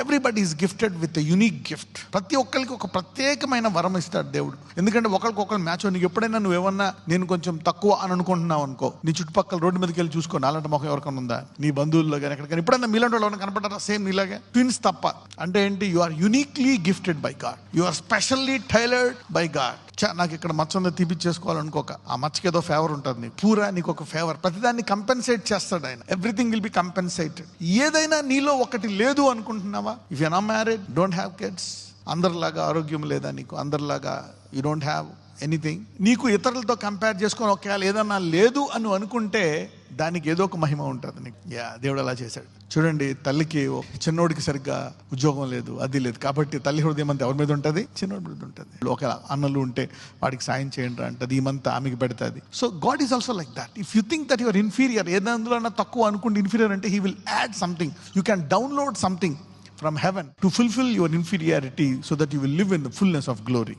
Everybody is gifted with a unique gift. ప్రతి ఒక్కరికి ఒక ప్రత్యేకమైన వరం ఇస్తాడు దేవుడు. ఎందుకంటే ఒకరికొకరు మ్యాచ్. నీకు ఎప్పుడైనా నువ్వేమన్నా నేను కొంచెం తక్కువ అని అనుకుంటున్నావు అనుకో, నీ చుట్టుపక్కల రోడ్డు మీదకి వెళ్ళి చూసుకో, అలాంటి మొహం ఎవరికైనా ఉందా? నీ బంధువుల్లో కానీ ఎక్కడికైనా ఎప్పుడైనా మీలాంటి వాళ్ళు కనపడ్డారా సేమ్ నీలాగే? ట్విన్స్ తప్ప. అంటే ఏంటి? You are uniquely gifted by God, you are specially tailored by God. నాకు ఇక్కడ మచ్చ ఉందో తీపిచ్చేసుకోవాలనుకోక, ఆ మచ్చకి ఏదో ఫేవర్ ఉంటుంది నీకు. పూరా నీకు ఒక ఫేవర్, ప్రతిదాన్ని కంపెన్సేట్ చేస్తాడు ఆయన. Everything will be compensated. ఏదైనా నీలో ఒకటి లేదు అనుకుంటున్నావా? If you are not married, don't have kids, అందరిలాగా ఆరోగ్యం లేదా నీకు, అందరిలాగా యూ డోంట్ హ్యావ్ ఎనీథింగ్, నీకు ఇతరులతో కంపేర్ చేసుకొని ఒకవేళ ఏదన్నా లేదు అని అనుకుంటే దానికి ఏదో ఒక మహిమ ఉంటుంది నీకు. దేవుడు అలా చేశాడు. చూడండి, తల్లికి చిన్నోడికి సరిగ్గా ఉద్యోగం లేదు, అది లేదు, కాబట్టి తల్లి హృదయం అంతా ఎవరి మీద ఉంటుంది? చిన్నోడి మీద ఉంటుంది. ఒక అన్నలు ఉంటే వాడికి సాయం చేయండి అంటది, ఈమంతా ఆమెకి పెడుతుంది. So God is also like that. If you think that your inferior, ఏదందులో తక్కువ అనుకుంటే ఇన్ఫీరియర్ అంటే, he will add something. You can download something from heaven to fulfill your inferiority so that you will live in the fullness of glory.